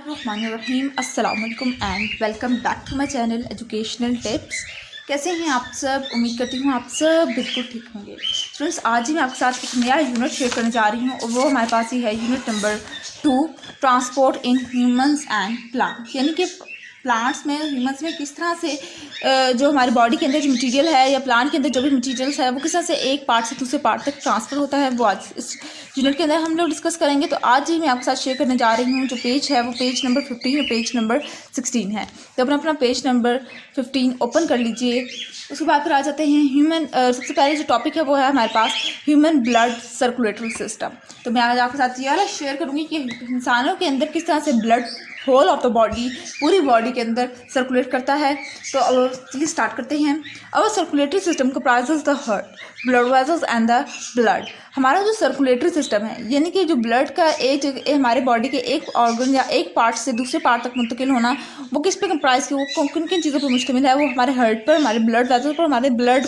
बिस्मिल्लाहिर्रहमानिर्रहीम अस्सलाम वालेकुम and welcome back to my channel educational tips. कैसे हैं आप सब? उम्मीद करती हूँ आप सब बिल्कुल ठीक होंगे। स्टूडेंट्स, आज ही मैं आपके साथ एक नया यूनिट शेयर करने जा रही हूँ और वो हमारे पास ही है unit number 2, transport in humans and plants. यानी कि प्लांट्स में, ह्यूमंस में किस तरह से जो हमारी बॉडी के अंदर जो मटेरियल है या प्लांट के अंदर जो भी मटेरियल्स है वो किस तरह से एक पार्ट से दूसरे पार्ट तक ट्रांसफ़र होता है, वो आज इस यूनिट के अंदर हम लोग डिस्कस करेंगे। तो आज ही मैं आपके साथ शेयर करने जा रही हूँ। जो पेज है वो पेज नंबर 15 और पेज नंबर 16 है। तो अपना पेज नंबर 15 ओपन कर लीजिए। उसके बाद फिर आ जाते हैं ह्यूमन। सबसे पहले जो टॉपिक है वो है हमारे पास ह्यूमन ब्लड सर्कुलेटरी सिस्टम। तो मैं आज आपके साथ ये वाला शेयर करूँगी कि इंसानों के अंदर किस तरह से blood whole of the body, पूरी बॉडी के अंदर सर्कुलेट करता है। तो अब चलिए स्टार्ट करते हैं। और circulatory system comprises the heart, blood vessels and the blood. हमारा जो सर्कुलेटरी सिस्टम है यानी कि जो ब्लड का एक हमारे बॉडी के एक ऑर्गन या एक पार्ट से दूसरे पार्ट तक मुंतकिल होना, वो किस पे कंप्राइज की, वो किन किन चीज़ों पर मुश्तमिल है? वो हमारे हार्ट पर, हमारे ब्लड वेसल्स पर, हमारे ब्लड,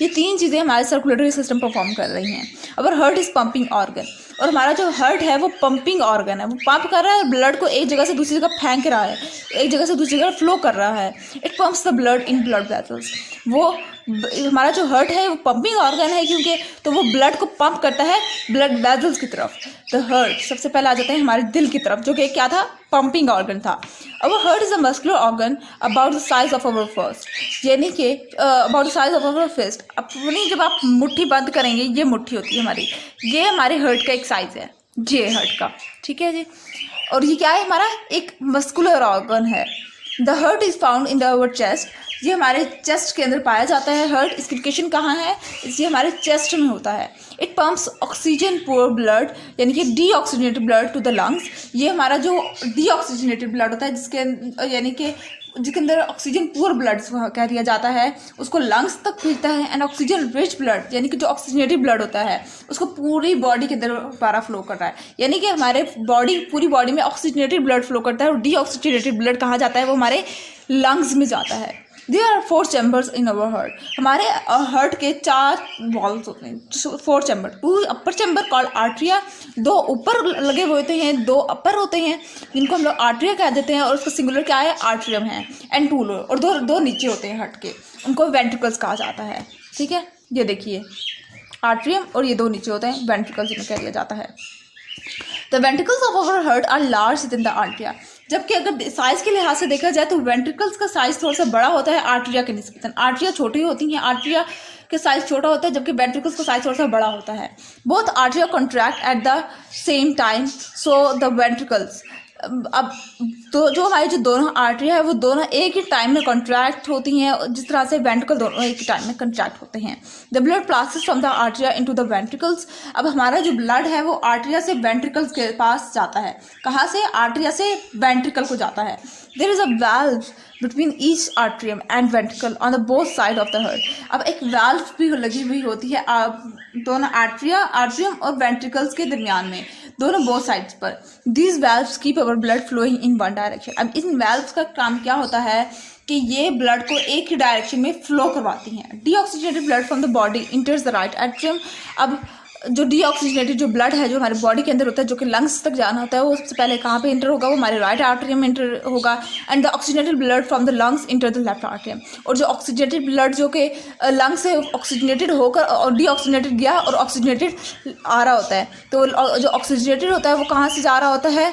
ये तीन चीज़ें हमारे सर्कुलेटरी सिस्टम परफॉर्म कर रही हैं। अगर हार्ट इज़ पंपिंग ऑर्गन, और हमारा जो हार्ट है वो पंपिंग ऑर्गन है, वो पंप कर रहा है ब्लड को, एक जगह से दूसरी जगह फेंक रहा है, एक जगह से दूसरी जगह फ्लो कर रहा है। It pumps the blood in blood vessels. वो हमारा जो हार्ट है वो पंपिंग ऑर्गन है क्योंकि, तो वो ब्लड को पंप करता है ब्लड वेसल्स की तरफ। द हार्ट सबसे पहले आ जाते हैं हमारे दिल की तरफ, जो कि क्या था? पंपिंग ऑर्गन था। अब heart is a muscular organ about the size of our fist, यानी कि about the size of our fist. अपनी जब आप मुट्ठी बंद करेंगे, ये मुट्ठी होती है हमारी, ये हमारे हार्ट का एक साइज है, ये हार्ट का, ठीक है जी। और ये क्या है? हमारा एक मस्कुलर ऑर्गन है। The heart is found in the our chest, ये हमारे चेस्ट के अंदर पाया जाता है। हार्ट, इसकी लोकेशन कहाँ है? ये हमारे चेस्ट में होता है। It pumps oxygen poor blood, यानी कि deoxygenated blood to the lungs. ये हमारा जो डीऑक्सीजनेटेड ब्लड होता है, जिसके यानी कि जिसके अंदर ऑक्सीजन पुअर ब्लड कह दिया जाता है, उसको लंग्स तक भेजता है। एंड ऑक्सीजन रिच ब्लड, यानी कि जो ऑक्सीजनेटेड ब्लड होता है, उसको पूरी बॉडी के अंदर पारा फ्लो कर रहा है। यानी कि हमारे पूरी बॉडी में ऑक्सीजनेटेड ब्लड फ्लो करता है और डीऑक्सीजनेटेड ब्लड कहाँ जाता है? वो हमारे लंग्स में जाता है। There are 4 chambers in our heart. हमारे हार्ट के 4 वॉल्स होते हैं, 4 chamber. 2 upper chamber called atria, 2 ऊपर लगे हुए होते हैं, 2 अपर होते हैं, जिनको हम लोग आर्ट्रिया कह देते हैं, और उसका सिंगुलर क्या है? आर्ट्रियम है। एंड 2 लोअर, और दो नीचे होते हैं हार्ट के, उनको वेंट्रिकल्स कहा जाता है। ठीक है, ये देखिए, आर्ट्रियम और ये 2 नीचे होते हैं, वेंट्रिकल्स इन्हें कह दिया जाता है। The ventricles of our heart are large than the atria. जबकि अगर साइज के लिहाज से देखा जाए तो वेंट्रिकल्स का साइज थोड़ा सा बड़ा होता है आर्ट्रिया के निस्बतन। आर्ट्रिया छोटी होती हैं, आर्ट्रिया के साइज छोटा होता है, जबकि वेंट्रिकल्स का साइज थोड़ा सा बड़ा होता है। Both atria contract at the same time, so the ventricles. अब तो जो हमारी जो दोनों आर्टरिया है वो दोनों एक ही टाइम में कॉन्ट्रैक्ट होती हैं, जिस तरह से वेंट्रिकल दोनों एक ही टाइम में कॉन्ट्रैक्ट होते हैं। The blood passes from the atria into the ventricles. अब हमारा जो ब्लड है वो आर्टरिया से वेंट्रिकल्स के पास जाता है। कहाँ से? आर्टरिया से वेंट्रिकल को जाता है। There is a valve between each atrium and ventricle on the both side of the heart. अब एक वाल्व भी लगी हुई होती है दोनों आर्ट्रियम और वेंट्रिकल्स के दरमियान में, दोनों बोथ साइड्स पर। These valves keep our blood flowing in one direction. अब इन वाल्व्स का काम क्या होता है कि ये ब्लड को एक ही डायरेक्शन में फ्लो करवाती हैं। Deoxygenated blood from the body इंटर्स the right atrium. अब जो डीऑक्सीजनेटेड जो ब्लड है जो हमारे बॉडी के अंदर होता है, जो कि लंग्स तक जाना होता है, वो सबसे पहले कहाँ पे इंटर होगा? वो हमारे राइट आर्टरियम में इंटर होगा। And the oxygenated blood from the lungs enter the left atrium. और जो ऑक्सीजनेटेड ब्लड जो कि लंग्स से ऑक्सीजनेटेड होकर और डीऑक्सीजनेटेड गया और ऑक्सीजनेटेड आ रहा होता है, तो जो ऑक्सीजनेटेड होता है वो कहाँ से जा रहा होता है?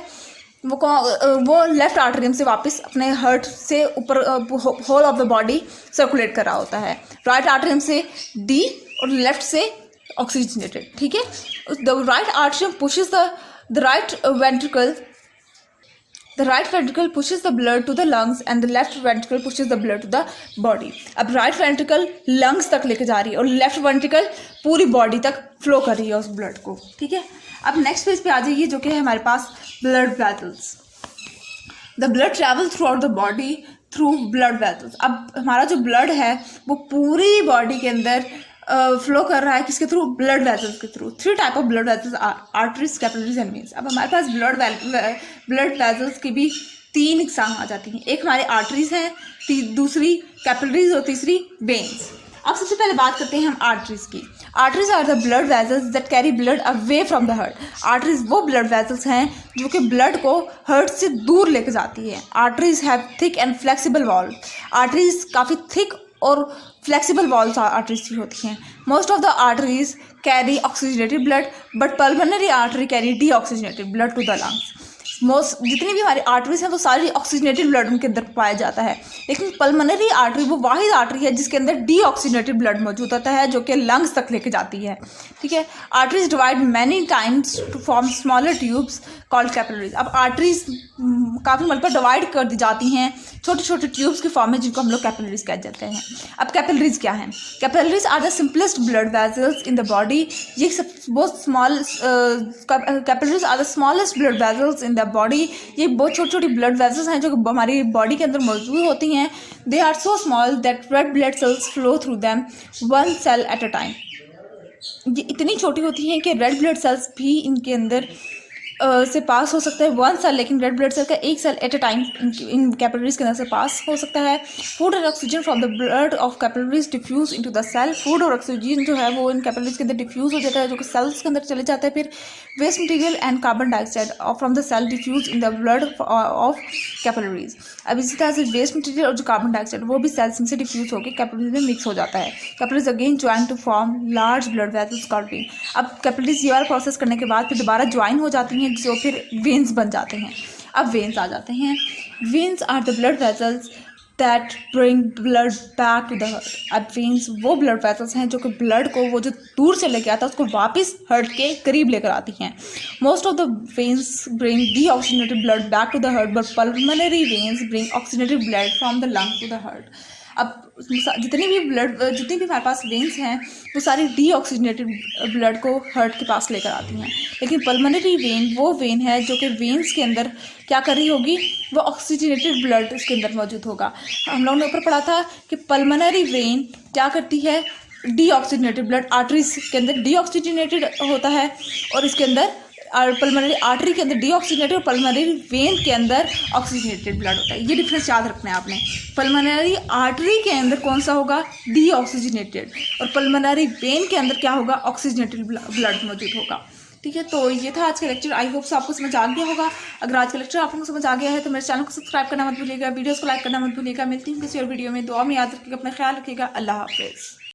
वो लेफ्ट आर्टरियम से वापस अपने हार्ट से ऊपर whole of the body circulate कर रहा होता है। राइट आर्टरियम से डी और लेफ्ट से ऑक्सीजनेटेड। ठीक है, the right atrium pushes the right ventricle, the right ventricle pushes the blood to the lungs and the left ventricle pushes the blood to the body. अब right ventricle lungs तक लेके जा रही है और left ventricle पूरी body तक flow कर रही है उस ब्लड को। ठीक है, अब नेक्स्ट पेज पे आ जाइए, जो कि है हमारे पास blood vessels. The blood travel throughout the body through blood vessels. अब हमारा जो ब्लड है वो पूरी बॉडी के अंदर फ्लो कर रहा है, किसके थ्रू? ब्लड वेसल्स के through. 3 type of blood vessels are arteries, capillaries and veins. अब हमारे पास ब्लड वेसल्स की भी 3 इकसाम आ जाती हैं। एक हमारे आर्टरीज हैं, दूसरी कैपिलरीज और तीसरी वेन्स। अब सबसे पहले बात करते हैं हम आर्टरीज की। Arteries are the blood vessels that carry blood away from the heart. Arteries वो ब्लड वेजल्स हैं जो कि ब्लड को हार्ट से दूर लेकर जाती है। Arteries have thick and flexible wall. Arteries काफ़ी थिक और फ्लेक्सिबल वॉल्स आर्टरीज की होती हैं। Most of the arteries carry oxygenated blood but pulmonary artery carry deoxygenated blood to the lungs. Most जितनी भी हमारी आर्टरीज हैं वो सारी ऑक्सीजनेटेड ब्लड उनके अंदर पाया जाता है, लेकिन पल्मोनरी आर्टरी वो वाहिद आर्टरी है जिसके अंदर डीऑक्सीजनेटेड ब्लड मौजूद होता है जो कि लंग्स तक लेके जाती है। ठीक है। Arteries divide many times to form smaller tubes called capillaries. अब आर्टरीज काफ़ी मरतबा डिवाइड कर दी जाती हैं छोटे छोटे ट्यूब्स के फॉर्म में जिनको हम लोग कैपिलरीज कह जाते हैं। अब कैपिलरीज क्या हैं? Capillaries are the simplest blood vessels in the body. ये सब बहुत small capillaries are the smallest blood vessels in the body. ये बहुत छोटी छोटी ब्लड वेजल्स हैं जो हमारी बॉडी के अंदर मौजूद होती हैं। They are so small that red blood cells flow through them one cell at a time. ये इतनी छोटी होती हैं कि रेड ब्लड सेल्स भी इनके अंदर से पास हो सकता है वन सेल, लेकिन रेड ब्लड सेल का एक cell at a time in capillaries के अंदर से पास हो सकता है। Food and oxygen from the blood of capillaries diffuse into the cell. Food और ऑक्सीजन जो है वो इन कैपिलरीज के अंदर डिफ्यूज हो जाता है जो कि सेल्स के अंदर चले जाता है। फिर waste material and carbon dioxide from the cell diffuse in the blood of capillaries. अब इसी तरह से वेस्ट मटेरियल और जो कार्बन डाइऑक्साइड वो भी सेल्स में से डिफ्यूज होकर कैपिलरीज में मिक्स हो जाता है। Capillaries again join to form large blood vessels called vein. अब कैपिलरीज ये वाला प्रोसेस करने के बाद फिर दोबारा ज्वाइन हो जाती हैं जो फिर वेन्स बन जाते हैं। अब वेन्स आ जाते हैं। Veins are the blood vessels that bring blood back to the heart. अब वेन्स वो ब्लड वेसल्स हैं जो कि ब्लड को वो जो दूर से लेके आता है उसको वापस हार्ट के करीब लेकर आती हैं। Most of the veins bring deoxygenated blood back to the heart but pulmonary veins bring oxygenated blood from the lung to the heart. अब जितनी भी हमारे पास वेन्स हैं वो सारी डीऑक्सीजनेटेड ब्लड को हार्ट के पास लेकर आती हैं, लेकिन पल्मोनरी वेन वो वेन है जो कि वेन्स के अंदर क्या कर रही होगी, वो ऑक्सीजनेटेड ब्लड उसके अंदर मौजूद होगा। हम लोगों ने ऊपर पढ़ा था कि पल्मोनरी वेन क्या करती है, डीऑक्सीजनेटेड ब्लड आर्टरीज के अंदर डीऑक्सीजनेटेड होता है और इसके अंदर पल्मोनरी आर्टरी के अंदर डीऑक्सीजनेटेड और पल्मोनरी वेन के अंदर ऑक्सीजनेटेड ब्लड होता है। ये डिफरेंस याद रखना है आपने। पल्मोनरी आर्टरी के अंदर कौन सा होगा, डीऑक्सीजनेटेड, और पल्मोनरी वेन के अंदर क्या होगा, ऑक्सीजनेटेड ब्लड मौजूद होगा। ठीक है, तो ये था आज का लेक्चर। आई होप से आपको समझ आ गया होगा। अगर आज का लेक्चर आप लोगों को समझ आ गया है तो मेरे चैनल को सब्सक्राइब करना मत भूलिएगा, वीडियोस को लाइक करना मत भूलिएगा। मिलती हूँ किसी और वीडियो में। दुआ में याद रखिएगा, अपना ख्याल रखिएगा। अल्लाह हाफिज़।